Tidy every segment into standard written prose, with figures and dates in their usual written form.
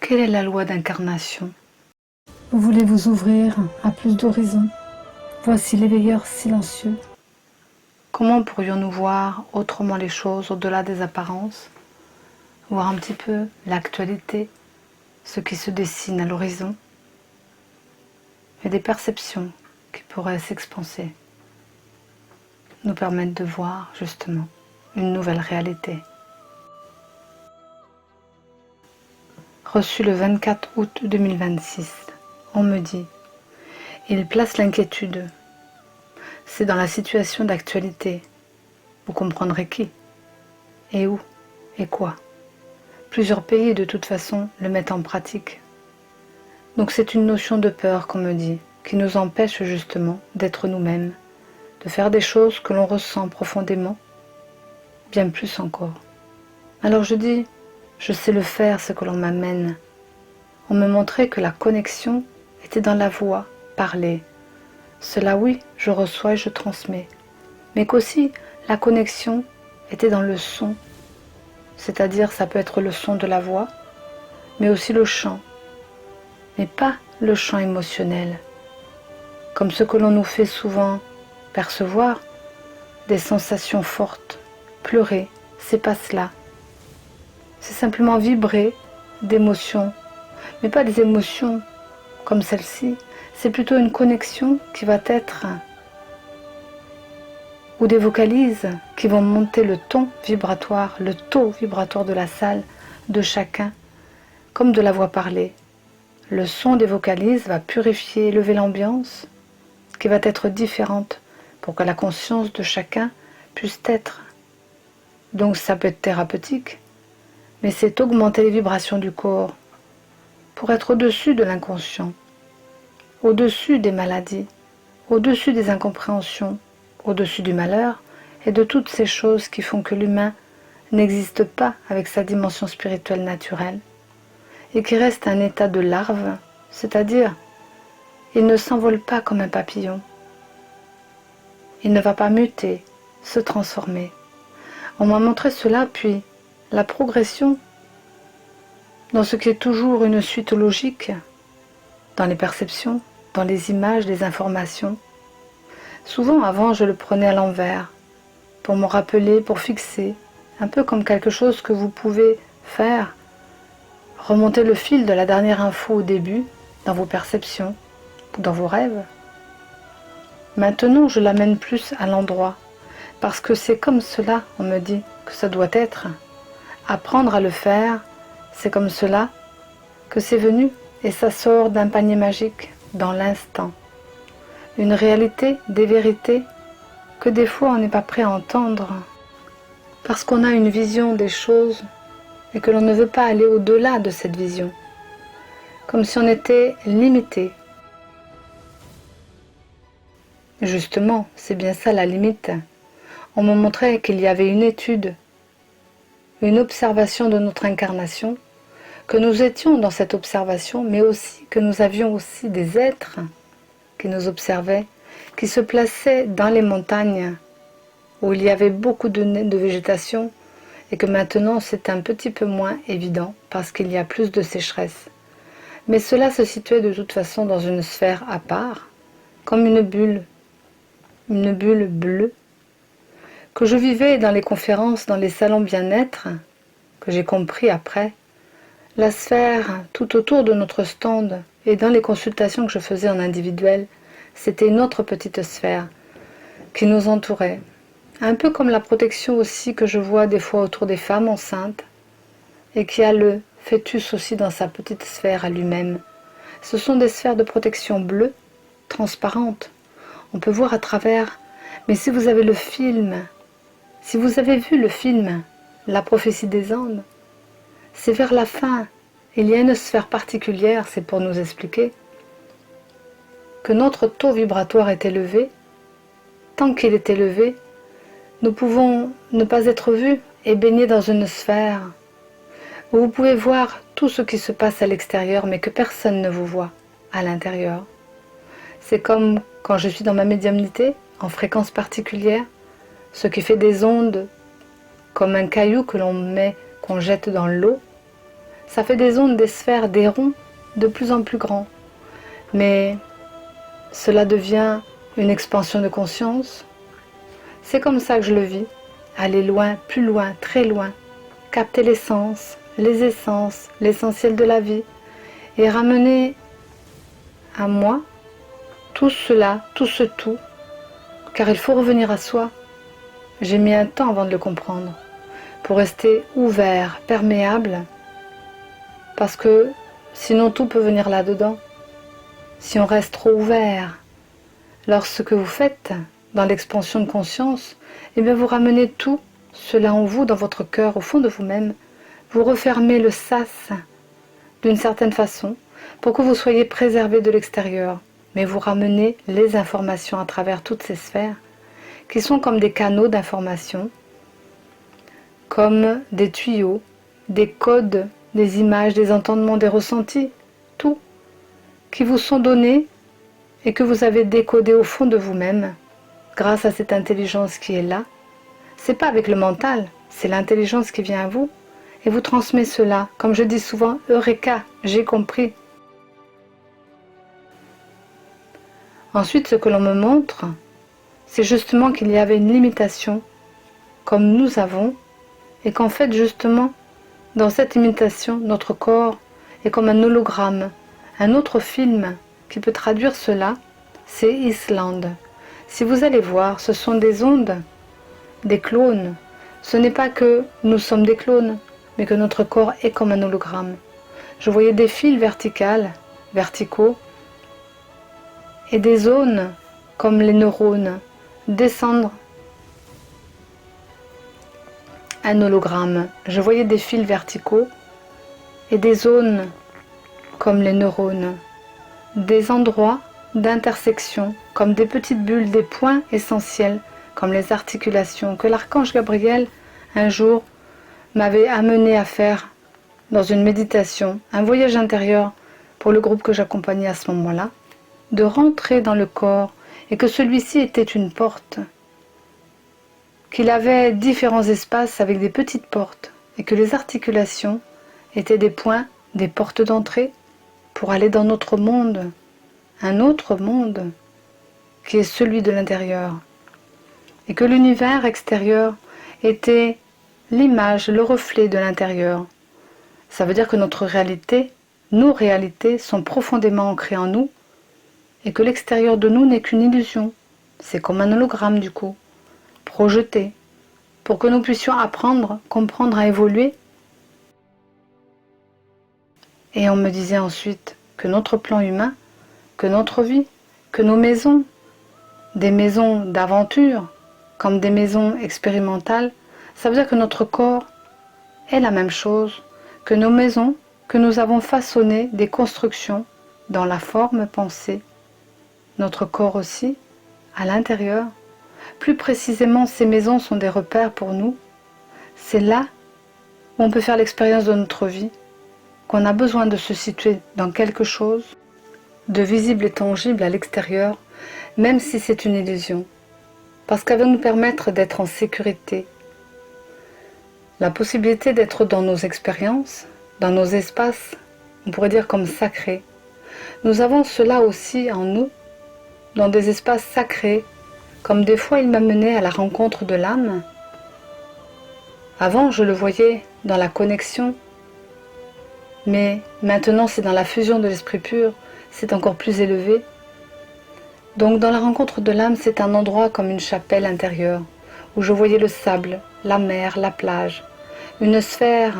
Quelle est la loi d'incarnation? Vous voulez vous ouvrir à plus d'horizons. Voici l'éveilleur silencieux. Comment pourrions-nous voir autrement les choses au-delà des apparences? Voir un petit peu l'actualité, ce qui se dessine à l'horizon, et des perceptions qui pourraient s'expanser, nous permettent de voir justement une nouvelle réalité. Reçu le 24 août 2026, on me dit « Il place l'inquiétude. C'est dans la situation d'actualité. Vous comprendrez qui, et où, et quoi. Plusieurs pays de toute façon le mettent en pratique. Donc c'est une notion de peur qu'on me dit, qui nous empêche justement d'être nous-mêmes, de faire des choses que l'on ressent profondément, bien plus encore. Alors je dis, je sais le faire ce que l'on m'amène. On me montrait que la connexion était dans la voix, parler. Cela oui, je reçois et je transmets. Mais qu'aussi la connexion était dans le son. C'est-à-dire ça peut être le son de la voix, mais aussi le chant. Mais pas le chant émotionnel. Comme ce que l'on nous fait souvent percevoir, des sensations fortes. Pleurer, c'est pas cela. C'est simplement vibrer d'émotions, mais pas des émotions comme celle-ci. C'est plutôt une connexion qui va être, ou des vocalises qui vont monter le ton vibratoire, le taux vibratoire de la salle, de chacun, comme de la voix parlée. Le son des vocalises va purifier, élever l'ambiance, qui va être différente pour que la conscience de chacun puisse être. Donc ça peut être thérapeutique, mais c'est augmenter les vibrations du corps pour être au-dessus de l'inconscient, au-dessus des maladies, au-dessus des incompréhensions, au-dessus du malheur et de toutes ces choses qui font que l'humain n'existe pas avec sa dimension spirituelle naturelle et qui reste un état de larve, c'est-à-dire il ne s'envole pas comme un papillon. Il ne va pas muter, se transformer. On m'a montré cela, puis la progression dans ce qui est toujours une suite logique, dans les perceptions, dans les images, les informations. Souvent avant je le prenais à l'envers, pour me rappeler, pour fixer, un peu comme quelque chose que vous pouvez faire, remonter le fil de la dernière info au début, dans vos perceptions, ou dans vos rêves. Maintenant je l'amène plus à l'endroit, parce que c'est comme cela, on me dit, que ça doit être. Apprendre à le faire, c'est comme cela que c'est venu, et ça sort d'un panier magique, dans l'instant. Une réalité, des vérités, que des fois on n'est pas prêt à entendre, parce qu'on a une vision des choses, et que l'on ne veut pas aller au-delà de cette vision, comme si on était limité. Justement, c'est bien ça la limite. On me montrait qu'il y avait une étude, une observation de notre incarnation, que nous étions dans cette observation, mais aussi que nous avions aussi des êtres qui nous observaient, qui se plaçaient dans les montagnes, où il y avait beaucoup de végétation, et que maintenant c'est un petit peu moins évident, parce qu'il y a plus de sécheresse. Mais cela se situait de toute façon dans une sphère à part, comme une bulle bleue, que je vivais dans les conférences, dans les salons bien-être, que j'ai compris après, la sphère tout autour de notre stand et dans les consultations que je faisais en individuel, c'était une autre petite sphère qui nous entourait. Un peu comme la protection aussi que je vois des fois autour des femmes enceintes et qui a le fœtus aussi dans sa petite sphère à lui-même. Ce sont des sphères de protection bleues, transparentes. On peut voir à travers, mais si vous avez le film, si vous avez vu le film « La prophétie des Andes », c'est vers la fin, il y a une sphère particulière, c'est pour nous expliquer que notre taux vibratoire est élevé. Tant qu'il est élevé, nous pouvons ne pas être vus et baigner dans une sphère où vous pouvez voir tout ce qui se passe à l'extérieur, mais que personne ne vous voit à l'intérieur. C'est comme quand je suis dans ma médiumnité, en fréquence particulière, ce qui fait des ondes comme un caillou que l'on met, qu'on jette dans l'eau. Ça fait des ondes, des sphères, des ronds de plus en plus grands. Mais cela devient une expansion de conscience. C'est comme ça que je le vis. Aller loin, plus loin, très loin. Capter l'essence, les essences, l'essentiel de la vie. Et ramener à moi tout cela, tout ce tout. Car il faut revenir à soi. J'ai mis un temps avant de le comprendre. Pour rester ouvert, perméable. Parce que sinon tout peut venir là-dedans. Si on reste trop ouvert, lorsque vous faites dans l'expansion de conscience, eh bien vous ramenez tout cela en vous, dans votre cœur, au fond de vous-même. Vous refermez le sas d'une certaine façon pour que vous soyez préservé de l'extérieur. Mais vous ramenez les informations à travers toutes ces sphères qui sont comme des canaux d'information, comme des tuyaux, des codes, des images, des entendements, des ressentis, tout qui vous sont donnés et que vous avez décodé au fond de vous-même grâce à cette intelligence qui est là. C'est pas avec le mental, c'est l'intelligence qui vient à vous et vous transmet cela. Comme je dis souvent, Eureka, j'ai compris. Ensuite, ce que l'on me montre, c'est justement qu'il y avait une limitation, comme nous avons, et qu'en fait, justement, dans cette limitation, notre corps est comme un hologramme. Un autre film qui peut traduire cela, c'est Islande. Si vous allez voir, ce sont des ondes, des clones. Ce n'est pas que nous sommes des clones, mais que notre corps est comme un hologramme. Je voyais des fils verticaux, et des zones comme les neurones descendre un hologramme. Je voyais des fils verticaux et des zones comme les neurones, des endroits d'intersection comme des petites bulles, des points essentiels comme les articulations que l'archange Gabriel un jour m'avait amené à faire dans une méditation, un voyage intérieur pour le groupe que j'accompagnais à ce moment-là, de rentrer dans le corps et que celui-ci était une porte, qu'il avait différents espaces avec des petites portes et que les articulations étaient des points, des portes d'entrée pour aller dans notre monde, un autre monde qui est celui de l'intérieur, et que l'univers extérieur était l'image, le reflet de l'intérieur. Ça veut dire que notre réalité, nos réalités sont profondément ancrées en nous et que l'extérieur de nous n'est qu'une illusion. C'est comme un hologramme du coup, projeté, pour que nous puissions apprendre, comprendre à évoluer. Et on me disait ensuite que notre plan humain, que notre vie, que nos maisons, des maisons d'aventure, comme des maisons expérimentales, ça veut dire que notre corps est la même chose que nos maisons, que nous avons façonné des constructions dans la forme pensée. Notre corps aussi, à l'intérieur. Plus précisément, ces maisons sont des repères pour nous. C'est là où on peut faire l'expérience de notre vie, qu'on a besoin de se situer dans quelque chose de visible et tangible à l'extérieur, même si c'est une illusion, parce qu'elle va nous permettre d'être en sécurité. La possibilité d'être dans nos expériences, dans nos espaces, on pourrait dire comme sacrés. Nous avons cela aussi en nous, dans des espaces sacrés, comme des fois il m'amenait à la rencontre de l'âme. Avant, je le voyais dans la connexion, mais maintenant c'est dans la fusion de l'esprit pur, c'est encore plus élevé. Donc dans la rencontre de l'âme, c'est un endroit comme une chapelle intérieure, où je voyais le sable, la mer, la plage, une sphère,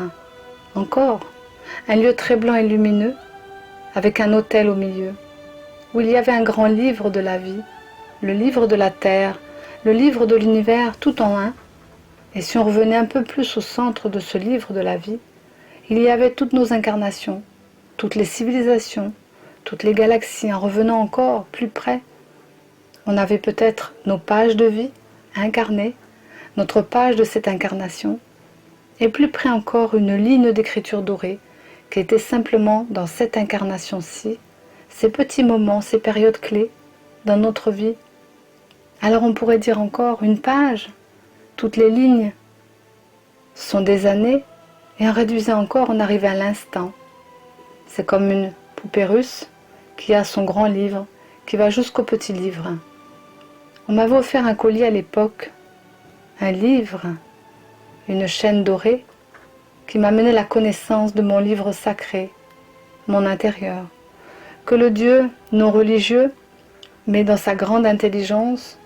encore, un lieu très blanc et lumineux, avec un autel au milieu, où il y avait un grand livre de la vie, le livre de la terre, le livre de l'univers tout en un. Et si on revenait un peu plus au centre de ce livre de la vie, il y avait toutes nos incarnations, toutes les civilisations, toutes les galaxies. En revenant encore plus près, on avait peut-être nos pages de vie incarnées, notre page de cette incarnation, et plus près encore une ligne d'écriture dorée qui était simplement dans cette incarnation-ci, ces petits moments, ces périodes clés dans notre vie. Alors on pourrait dire encore une page, toutes les lignes sont des années, Et en réduisant encore, on arrivait à l'instant. C'est comme une poupée russe qui a son grand livre, qui va jusqu'au petit livre. On m'avait offert un collier à l'époque, un livre, une chaîne dorée, qui m'amenait la connaissance de mon livre sacré, mon intérieur, que le Dieu non religieux, mais dans sa grande intelligence,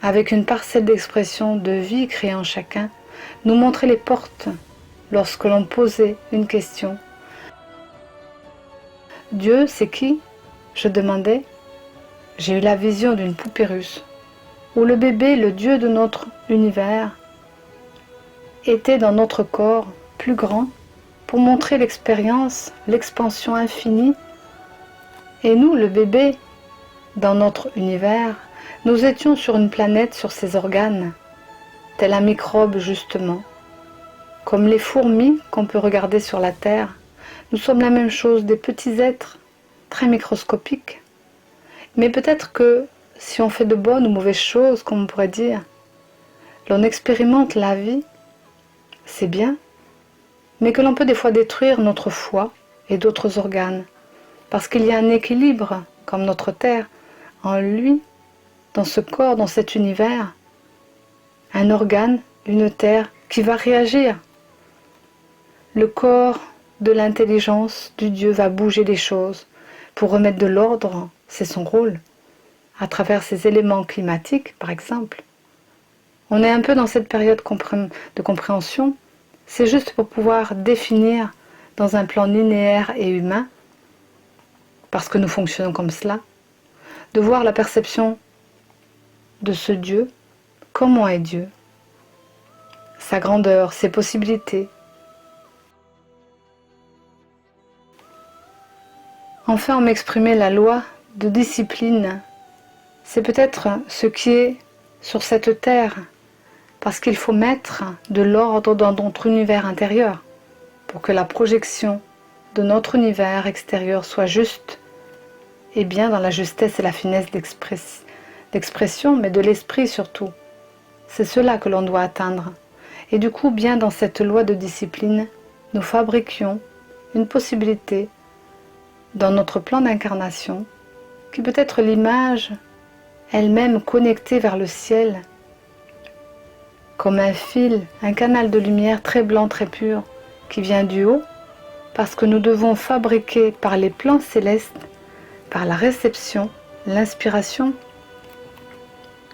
avec une parcelle d'expression de vie créée en chacun, nous montrait les portes lorsque l'on posait une question. Dieu, c'est qui? Je demandais. J'ai eu la vision d'une poupée russe, où le bébé, le Dieu de notre univers, était dans notre corps plus grand pour montrer l'expérience, l'expansion infinie. Et nous, le bébé, dans notre univers, nous étions sur une planète, sur ses organes, tel un microbe justement. Comme les fourmis qu'on peut regarder sur la Terre, nous sommes la même chose, des petits êtres très microscopiques. Mais peut-être que si on fait de bonnes ou mauvaises choses, comme on pourrait dire, l'on expérimente la vie, c'est bien, mais que l'on peut des fois détruire notre foie et d'autres organes, parce qu'il y a un équilibre, comme notre Terre, en lui, dans ce corps, dans cet univers, un organe, une terre qui va réagir. Le corps de l'intelligence du Dieu va bouger les choses pour remettre de l'ordre, c'est son rôle, à travers ces éléments climatiques, par exemple. On est un peu dans cette période de compréhension, c'est juste pour pouvoir définir dans un plan linéaire et humain, parce que nous fonctionnons comme cela, de voir la perception de ce Dieu, comment est Dieu, sa grandeur, ses possibilités. Enfin, on m'exprimait la loi de discipline. C'est peut-être ce qui est sur cette terre, parce qu'il faut mettre de l'ordre dans notre univers intérieur pour que la projection de notre univers extérieur soit juste et bien dans la justesse et la finesse d'expression, mais de l'esprit surtout. C'est cela que l'on doit atteindre. Et du coup, bien dans cette loi de discipline, nous fabriquions une possibilité dans notre plan d'incarnation qui peut être l'image elle-même connectée vers le ciel, comme un fil, un canal de lumière très blanc, très pur, qui vient du haut, parce que nous devons fabriquer par les plans célestes, par la réception, l'inspiration,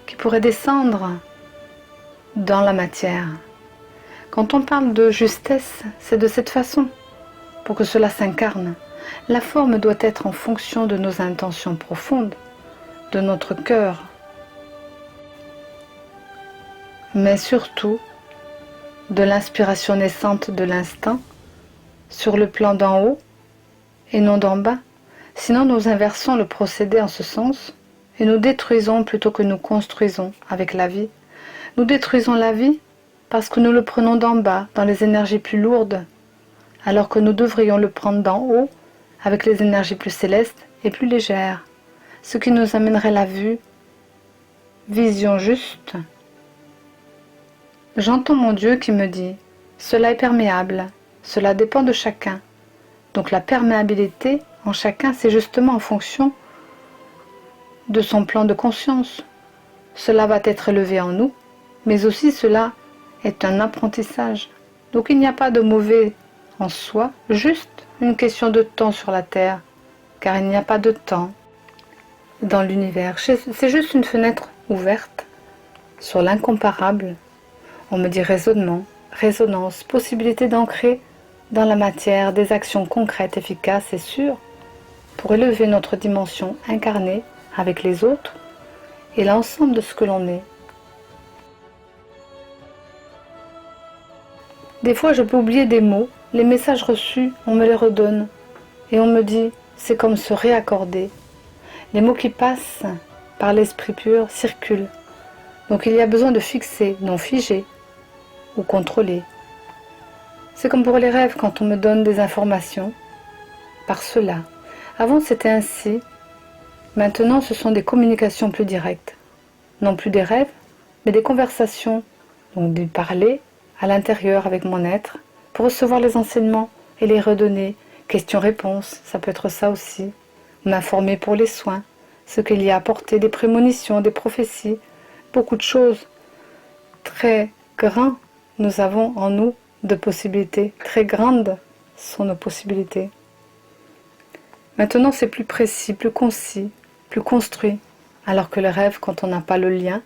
qui pourrait descendre dans la matière. Quand on parle de justesse, c'est de cette façon, pour que cela s'incarne. La forme doit être en fonction de nos intentions profondes, de notre cœur, mais surtout de l'inspiration naissante de l'instant sur le plan d'en haut et non d'en bas. Sinon nous inversons le procédé en ce sens et nous détruisons plutôt que nous construisons avec la vie. Nous détruisons la vie parce que nous le prenons d'en bas, dans les énergies plus lourdes, alors que nous devrions le prendre d'en haut avec les énergies plus célestes et plus légères, ce qui nous amènerait la vision juste. J'entends mon Dieu qui me dit « Cela est perméable, cela dépend de chacun ». Donc la perméabilité en chacun, c'est justement en fonction de son plan de conscience. Cela va être élevé en nous, mais aussi cela est un apprentissage. Donc il n'y a pas de mauvais en soi, juste une question de temps sur la Terre, car il n'y a pas de temps dans l'univers. C'est juste une fenêtre ouverte sur l'incomparable. On me dit raisonnement, résonance, possibilité d'ancrer dans la matière des actions concrètes, efficaces et sûres pour élever notre dimension incarnée avec les autres et l'ensemble de ce que l'on est. Des fois, je peux oublier des mots, les messages reçus, on me les redonne et on me dit, c'est comme se réaccorder. Les mots qui passent par l'esprit pur circulent. Donc il y a besoin de fixer, non figer ou contrôler. C'est comme pour les rêves quand on me donne des informations par cela. Avant c'était ainsi, maintenant ce sont des communications plus directes. Non plus des rêves, mais des conversations, donc du parler à l'intérieur avec mon être, pour recevoir les enseignements et les redonner. Questions-réponses, ça peut être ça aussi. M'informer pour les soins, ce qu'il y a apporté, des prémonitions, des prophéties, beaucoup de choses. Très grands, nous avons en nous de possibilités. Très grandes sont nos possibilités. Maintenant, c'est plus précis, plus concis, plus construit. Alors que le rêve, quand on n'a pas le lien,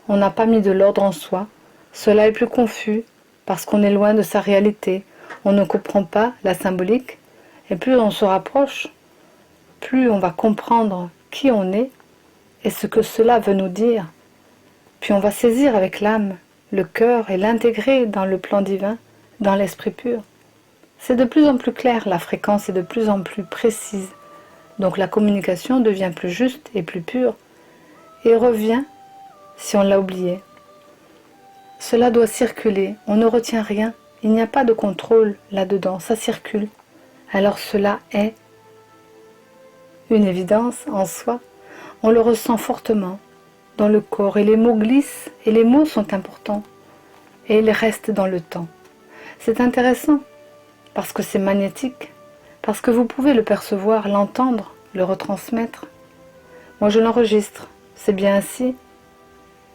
on n'a pas mis de l'ordre en soi, cela est plus confus parce qu'on est loin de sa réalité. On ne comprend pas la symbolique et plus on se rapproche, plus on va comprendre qui on est et ce que cela veut nous dire. Puis on va saisir avec l'âme, le cœur et l'intégrer dans le plan divin, dans l'esprit pur. C'est de plus en plus clair, la fréquence est de plus en plus précise. Donc la communication devient plus juste et plus pure et revient si on l'a oublié. Cela doit circuler, on ne retient rien, il n'y a pas de contrôle là-dedans, ça circule. Alors cela est une évidence en soi, on le ressent fortement dans le corps et les mots glissent et les mots sont importants et ils restent dans le temps. C'est intéressant parce que c'est magnétique, parce que vous pouvez le percevoir, l'entendre, le retransmettre. Moi je l'enregistre, c'est bien ainsi,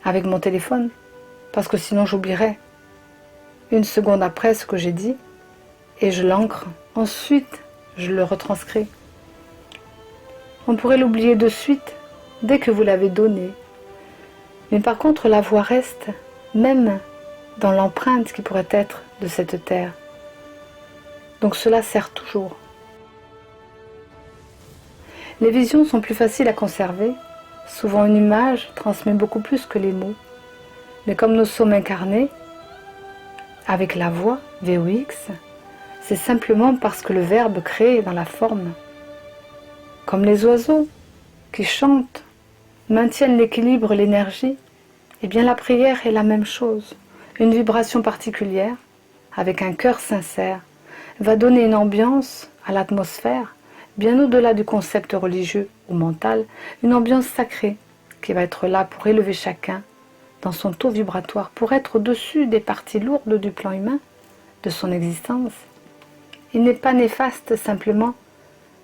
avec mon téléphone, parce que sinon j'oublierais une seconde après ce que j'ai dit et je l'ancre. Ensuite, je le retranscris. On pourrait l'oublier de suite dès que vous l'avez donné. Mais par contre, la voix reste, même dans l'empreinte qui pourrait être de cette terre. Donc cela sert toujours. Les visions sont plus faciles à conserver. Souvent une image transmet beaucoup plus que les mots. Mais comme nous sommes incarnés, avec la voix, VOX, c'est simplement parce que le Verbe crée dans la forme. Comme les oiseaux qui chantent, maintiennent l'équilibre, l'énergie, eh bien la prière est la même chose. Une vibration particulière, avec un cœur sincère, va donner une ambiance à l'atmosphère, bien au-delà du concept religieux ou mental, une ambiance sacrée qui va être là pour élever chacun dans son taux vibratoire, pour être au-dessus des parties lourdes du plan humain, de son existence. Il n'est pas néfaste simplement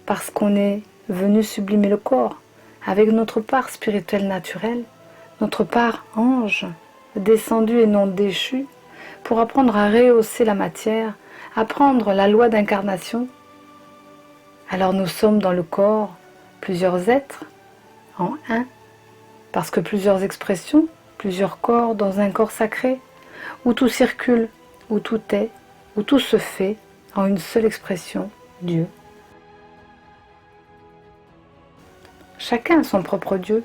parce qu'on est venu sublimer le corps, avec notre part spirituelle naturelle, notre part ange, descendu et non déchu, pour apprendre à rehausser la matière, apprendre la loi d'incarnation. Alors nous sommes dans le corps plusieurs êtres en un, parce que plusieurs expressions, plusieurs corps dans un corps sacré, où tout circule, où tout est, où tout se fait en une seule expression, Dieu. Chacun a son propre Dieu,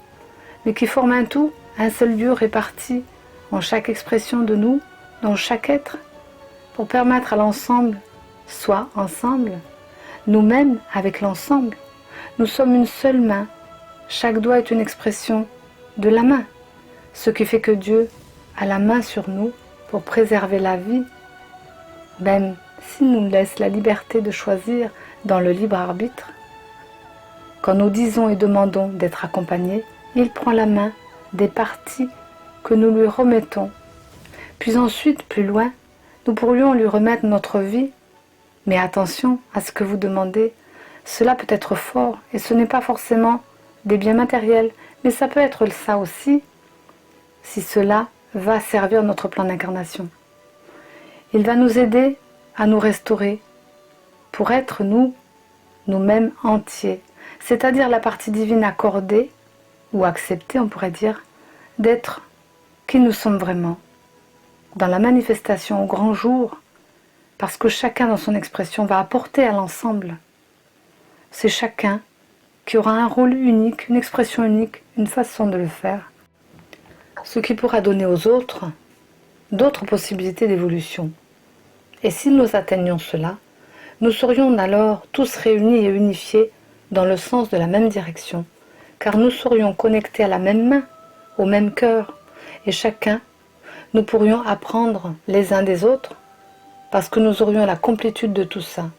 mais qui forme un tout, un seul Dieu réparti en chaque expression de nous, dans chaque être, pour permettre à l'ensemble, soit ensemble, nous-mêmes avec l'ensemble. Nous sommes une seule main, chaque doigt est une expression de la main, ce qui fait que Dieu a la main sur nous pour préserver la vie, même s'il nous laisse la liberté de choisir dans le libre arbitre. Quand nous disons et demandons d'être accompagnés, il prend la main des parties que nous lui remettons. Puis ensuite, plus loin, nous pourrions lui remettre notre vie. Mais attention à ce que vous demandez, cela peut être fort et ce n'est pas forcément des biens matériels, mais ça peut être ça aussi, si cela va servir notre plan d'incarnation. Il va nous aider à nous restaurer pour être nous-mêmes entiers, c'est-à-dire la partie divine accordée ou acceptée, on pourrait dire, d'être qui nous sommes vraiment, dans la manifestation au grand jour, parce que chacun dans son expression va apporter à l'ensemble. C'est chacun qui aura un rôle unique, une expression unique, une façon de le faire, ce qui pourra donner aux autres d'autres possibilités d'évolution. Et si nous atteignions cela, nous serions alors tous réunis et unifiés dans le sens de la même direction, car nous serions connectés à la même main, au même cœur, et chacun, nous pourrions apprendre les uns des autres, parce que nous aurions la complétude de tout ça.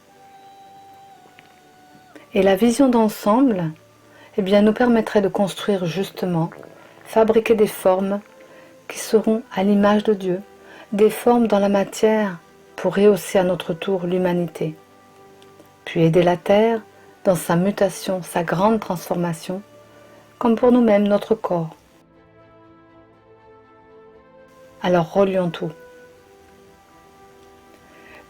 Et la vision d'ensemble, eh bien, nous permettrait de construire justement, fabriquer des formes qui seront à l'image de Dieu, des formes dans la matière pour rehausser à notre tour l'humanité, puis aider la Terre dans sa mutation, sa grande transformation, comme pour nous-mêmes notre corps. Alors relions tout.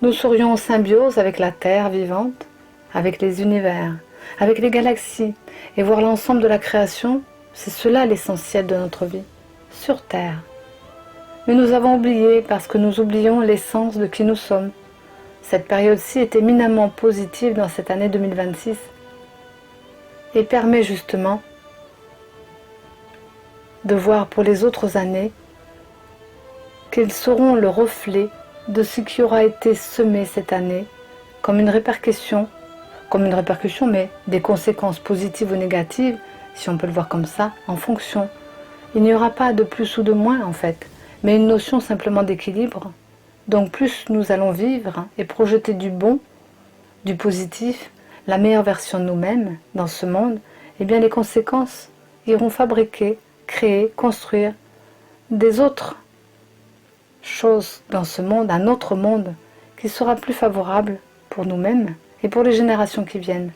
Nous serions en symbiose avec la Terre vivante, avec les univers, avec les galaxies, et voir l'ensemble de la création, c'est cela l'essentiel de notre vie, sur Terre. Mais nous avons oublié parce que nous oublions l'essence de qui nous sommes. Cette période-ci est éminemment positive dans cette année 2026 et permet justement de voir pour les autres années qu'ils seront le reflet de ce qui aura été semé cette année comme une répercussion, mais des conséquences positives ou négatives, si on peut le voir comme ça, en fonction. Il n'y aura pas de plus ou de moins en fait, mais une notion simplement d'équilibre. Donc plus nous allons vivre et projeter du bon, du positif, la meilleure version de nous-mêmes dans ce monde, eh bien les conséquences iront fabriquer, créer, construire des autres choses dans ce monde, un autre monde qui sera plus favorable pour nous-mêmes et pour les générations qui viennent.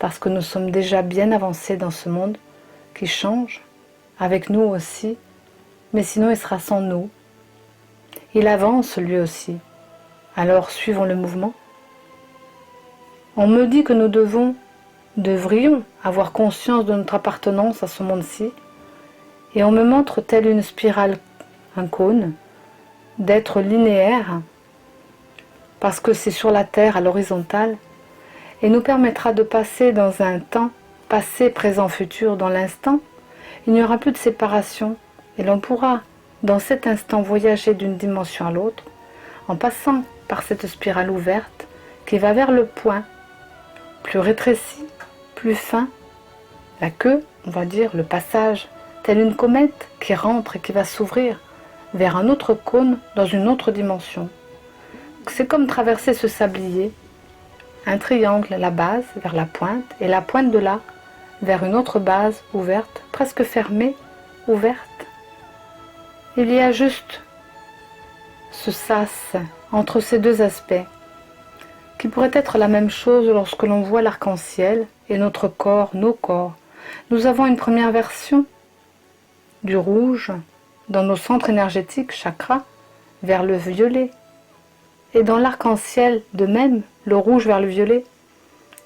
Parce que nous sommes déjà bien avancés dans ce monde qui change, avec nous aussi, mais sinon il sera sans nous. Il avance lui aussi, alors suivons le mouvement. On me dit que nous devrions avoir conscience de notre appartenance à ce monde-ci, et on me montre telle une spirale, un cône, d'être linéaire, parce que c'est sur la Terre à l'horizontale, et nous permettra de passer dans un temps, passé, présent, futur, dans l'instant. Il n'y aura plus de séparation, et l'on pourra, dans cet instant, voyager d'une dimension à l'autre, en passant par cette spirale ouverte, qui va vers le point, plus rétréci, plus fin, la queue, on va dire, le passage, telle une comète qui rentre et qui va s'ouvrir vers un autre cône dans une autre dimension. C'est comme traverser ce sablier, un triangle, la base vers la pointe, et la pointe de là vers une autre base ouverte, presque fermée, ouverte. Il y a juste ce sas entre ces deux aspects, qui pourrait être la même chose lorsque l'on voit l'arc-en-ciel et notre corps, nos corps. Nous avons une première version du rouge dans nos centres énergétiques, chakras, vers le violet. Et dans l'arc-en-ciel, de même, le rouge vers le violet.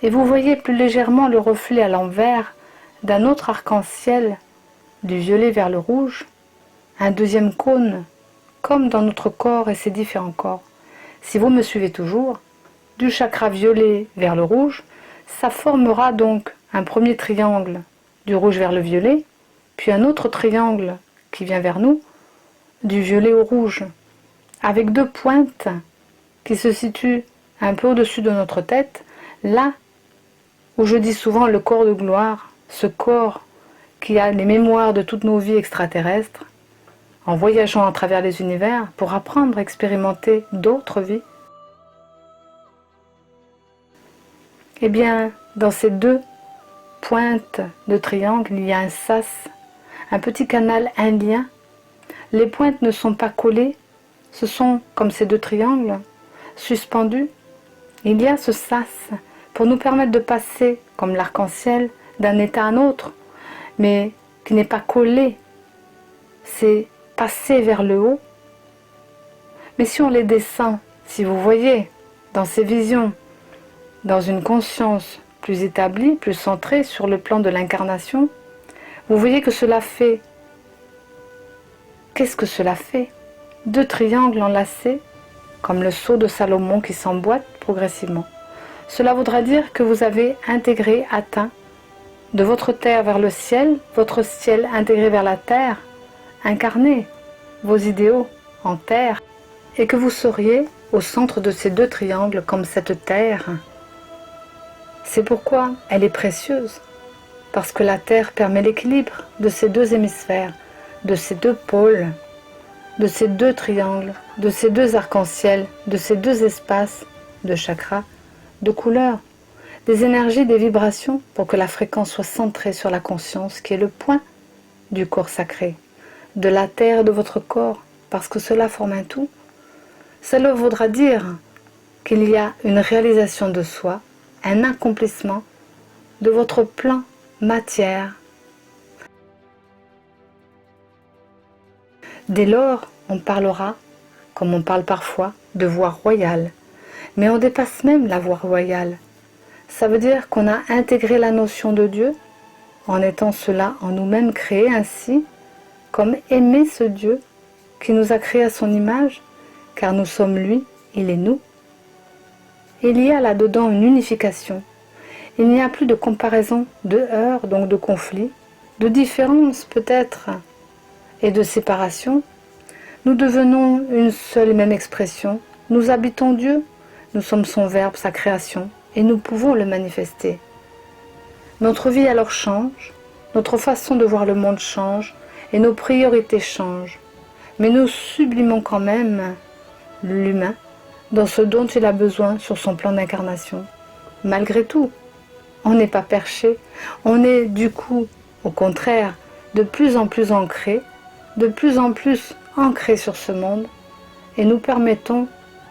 Et vous voyez plus légèrement le reflet à l'envers d'un autre arc-en-ciel, du violet vers le rouge, un deuxième cône, comme dans notre corps et ses différents corps. Si vous me suivez toujours, du chakra violet vers le rouge, ça formera donc un premier triangle du rouge vers le violet, puis un autre triangle qui vient vers nous, du violet au rouge, avec deux pointes qui se situent un peu au-dessus de notre tête, là où je dis souvent le corps de gloire, ce corps qui a les mémoires de toutes nos vies extraterrestres, en voyageant à travers les univers pour apprendre à expérimenter d'autres vies. Eh bien, dans ces deux pointes de triangle, il y a un sas, un petit canal indien. Les pointes ne sont pas collées, ce sont comme ces deux triangles, suspendus. Il y a ce sas pour nous permettre de passer, comme l'arc-en-ciel, d'un état à un autre, mais qui n'est pas collé. C'est passer vers le haut. Mais si on les descend, si vous voyez, dans ces visions, dans une conscience plus établie, plus centrée sur le plan de l'incarnation, vous voyez que cela fait. Qu'est-ce que cela fait? Deux triangles enlacés, comme le sceau de Salomon qui s'emboîte progressivement. Cela voudra dire que vous avez intégré, atteint, de votre terre vers le ciel, votre ciel intégré vers la terre, incarné vos idéaux en terre, et que vous seriez au centre de ces deux triangles comme cette terre. C'est pourquoi elle est précieuse, parce que la terre permet l'équilibre de ces deux hémisphères, de ces deux pôles, de ces deux triangles, de ces deux arcs-en-ciel, de ces deux espaces de chakras, de couleurs, des énergies, des vibrations, pour que la fréquence soit centrée sur la conscience qui est le point du corps sacré, de la terre de votre corps, parce que cela forme un tout, cela voudra dire qu'il y a une réalisation de soi, un accomplissement de votre plan matière. Dès lors, on parlera, comme on parle parfois, de voie royale. Mais on dépasse même la voie royale. Ça veut dire qu'on a intégré la notion de Dieu, en étant cela en nous-mêmes créés ainsi, comme aimer ce Dieu qui nous a créés à son image, car nous sommes lui, il est nous. Il y a là-dedans une unification. Il n'y a plus de comparaison, de heurts, donc de conflits, de différences peut-être, et de séparation. Nous devenons une seule et même expression. Nous habitons Dieu, nous sommes son Verbe, sa création, et nous pouvons le manifester. Notre vie alors change, notre façon de voir le monde change, et nos priorités changent. Mais nous sublimons quand même l'humain dans ce dont il a besoin sur son plan d'incarnation. Malgré tout, on n'est pas perché, on est du coup, au contraire, de plus en plus ancré, de plus en plus ancré sur ce monde, et nous permettons,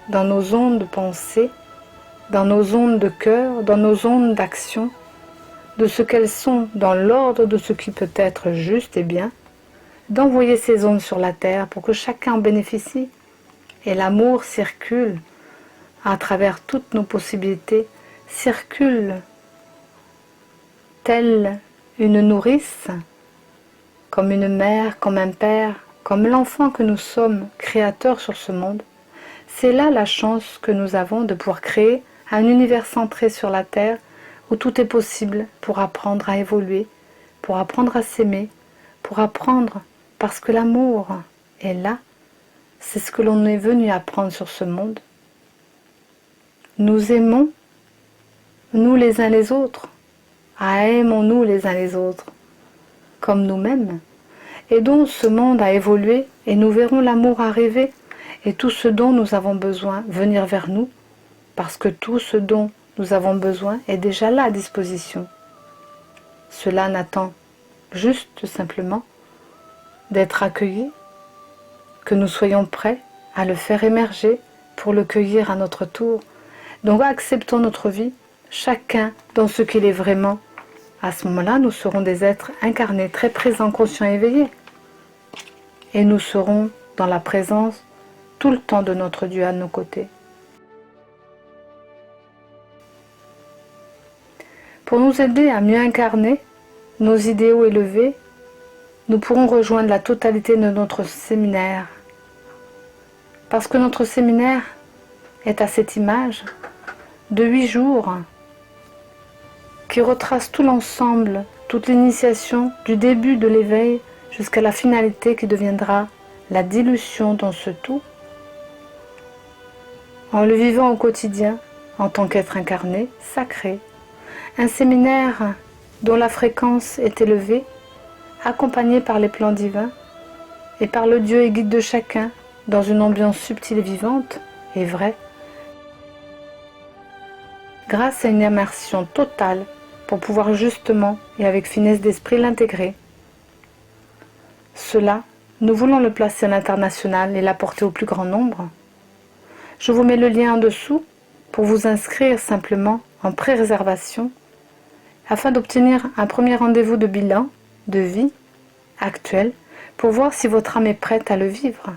dans nos ondes de pensée, dans nos ondes de cœur, dans nos ondes d'action, de ce qu'elles sont dans l'ordre de ce qui peut être juste et bien, d'envoyer ces ondes sur la terre pour que chacun en bénéficie, et l'amour circule à travers toutes nos possibilités, circule telle une nourrice, comme une mère, comme un père, comme l'enfant que nous sommes, créateurs sur ce monde. C'est là la chance que nous avons de pouvoir créer un univers centré sur la terre où tout est possible pour apprendre à évoluer, pour apprendre à s'aimer, pour apprendre parce que l'amour est là. C'est ce que l'on est venu apprendre sur ce monde. Nous aimons, nous les uns les autres. Aimons-nous les uns les autres, comme nous-mêmes. Et donc ce monde a évolué et nous verrons l'amour arriver et tout ce dont nous avons besoin venir vers nous, parce que tout ce dont nous avons besoin est déjà là à disposition. Cela n'attend juste simplement d'être accueilli, que nous soyons prêts à le faire émerger pour le cueillir à notre tour. Donc acceptons notre vie, chacun dans ce qu'il est vraiment. À ce moment-là, nous serons des êtres incarnés, très présents, conscients et éveillés. Et nous serons dans la présence tout le temps de notre Dieu à nos côtés. Pour nous aider à mieux incarner nos idéaux élevés, nous pourrons rejoindre la totalité de notre séminaire. Parce que notre séminaire est à cette image de 8 jours qui retrace tout l'ensemble, toute l'initiation du début de l'éveil jusqu'à la finalité qui deviendra la dilution dans ce tout, en le vivant au quotidien en tant qu'être incarné, sacré. Un séminaire dont la fréquence est élevée, accompagné par les plans divins et par le Dieu et guide de chacun dans une ambiance subtile et vivante et vraie, grâce à une immersion totale pour pouvoir justement et avec finesse d'esprit l'intégrer. Cela, nous voulons le placer à l'international et l'apporter au plus grand nombre. Je vous mets le lien en dessous pour vous inscrire simplement en pré-réservation afin d'obtenir un premier rendez-vous de bilan de vie actuelle pour voir si votre âme est prête à le vivre.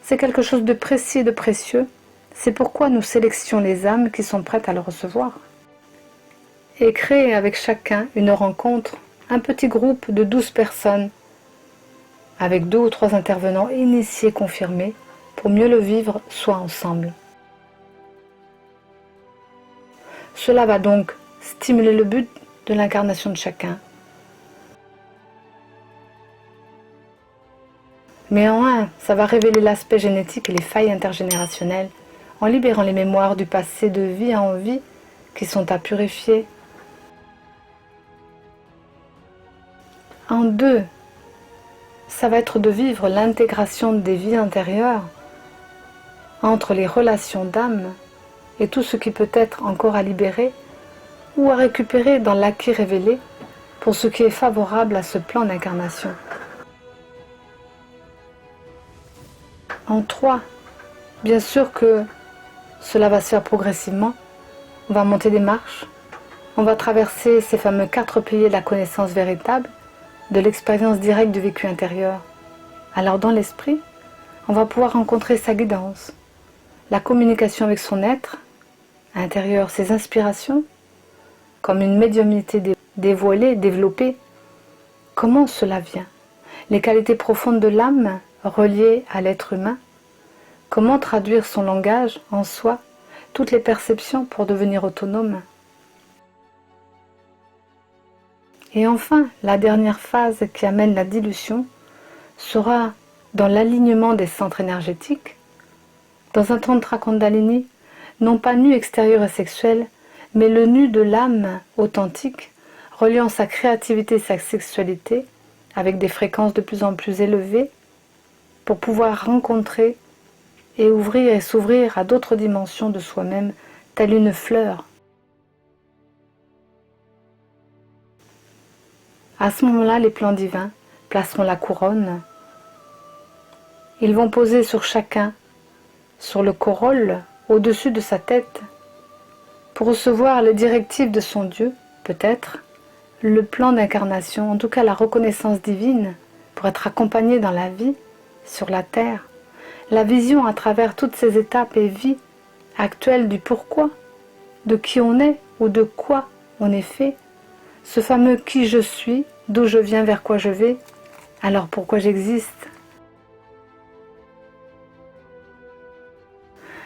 C'est quelque chose de précis et de précieux. C'est pourquoi nous sélectionnons les âmes qui sont prêtes à le recevoir. Et créer avec chacun une rencontre, un petit groupe de 12 personnes, avec 2 ou 3 intervenants initiés confirmés, pour mieux le vivre soit ensemble. Cela va donc stimuler le but de l'incarnation de chacun. Mais en un, ça va révéler l'aspect génétique et les failles intergénérationnelles, en libérant les mémoires du passé de vie en vie qui sont à purifier. En 2, ça va être de vivre l'intégration des vies antérieures entre les relations d'âme et tout ce qui peut être encore à libérer ou à récupérer dans l'acquis révélé pour ce qui est favorable à ce plan d'incarnation. en 3. Bien sûr que cela va se faire progressivement. On va monter des marches. On va traverser ces fameux 4 piliers de la connaissance véritable, de l'expérience directe du vécu intérieur. Alors dans l'esprit, on va pouvoir rencontrer sa guidance, la communication avec son être intérieur, ses inspirations, comme une médiumnité dévoilée, développée. Comment cela vient? Les qualités profondes de l'âme reliées à l'être humain. Comment traduire son langage en soi, toutes les perceptions pour devenir autonome? Et enfin, la dernière phase qui amène la dilution sera dans l'alignement des centres énergétiques. Dans un tantra kundalini, non pas nu extérieur et sexuel, mais le nu de l'âme authentique, reliant sa créativité et sa sexualité avec des fréquences de plus en plus élevées pour pouvoir rencontrer et ouvrir et s'ouvrir à d'autres dimensions de soi-même, telle une fleur. À ce moment-là, les plans divins placeront la couronne. Ils vont poser sur chacun, sur le corolle, au-dessus de sa tête, pour recevoir les directives de son Dieu, peut-être, le plan d'incarnation, en tout cas la reconnaissance divine, pour être accompagné dans la vie, sur la terre, la vision à travers toutes ces étapes et vies actuelles du pourquoi, de qui on est ou de quoi on est fait, ce fameux qui je suis, d'où je viens, vers quoi je vais, alors pourquoi j'existe.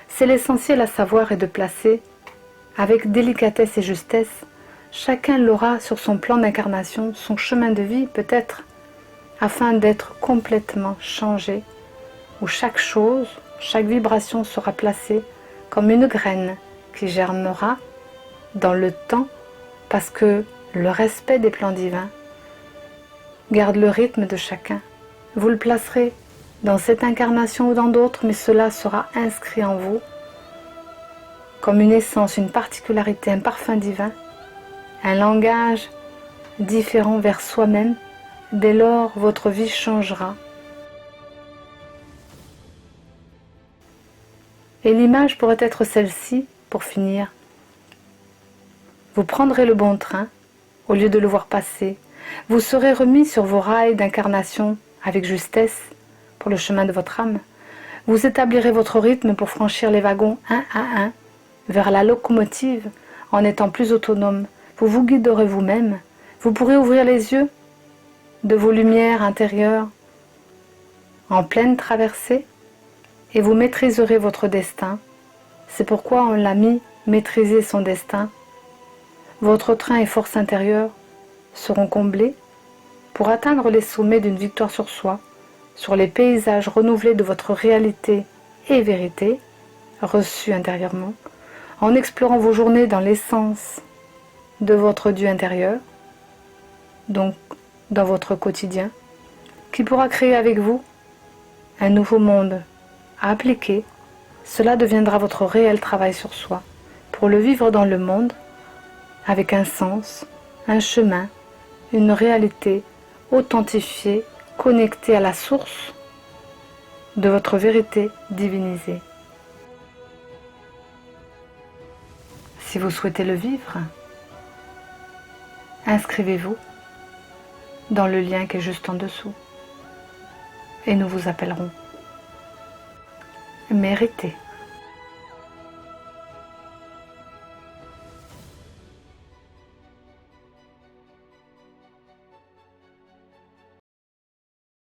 C'est l'essentiel à savoir et de placer, avec délicatesse et justesse, chacun l'aura sur son plan d'incarnation, son chemin de vie peut-être, afin d'être complètement changé, où chaque chose, chaque vibration sera placée comme une graine qui germera dans le temps, parce que le respect des plans divins garde le rythme de chacun. Vous le placerez dans cette incarnation ou dans d'autres, mais cela sera inscrit en vous comme une essence, une particularité, un parfum divin, un langage différent vers soi-même. Dès lors, votre vie changera. Et l'image pourrait être celle-ci, pour finir. Vous prendrez le bon train, au lieu de le voir passer. Vous serez remis sur vos rails d'incarnation avec justesse pour le chemin de votre âme. Vous établirez votre rythme pour franchir les wagons un à un vers la locomotive en étant plus autonome. Vous vous guiderez vous-même. Vous pourrez ouvrir les yeux de vos lumières intérieures en pleine traversée et vous maîtriserez votre destin. C'est pourquoi on l'a mis maîtriser son destin. Votre train et force intérieure seront comblés pour atteindre les sommets d'une victoire sur soi, sur les paysages renouvelés de votre réalité et vérité, reçue intérieurement, en explorant vos journées dans l'essence de votre Dieu intérieur, donc dans votre quotidien, qui pourra créer avec vous un nouveau monde à appliquer. Cela deviendra votre réel travail sur soi, pour le vivre dans le monde avec un sens, un chemin, une réalité authentifiée, connectée à la source de votre vérité divinisée. Si vous souhaitez le vivre, inscrivez-vous dans le lien qui est juste en dessous et nous vous appellerons. Méritez.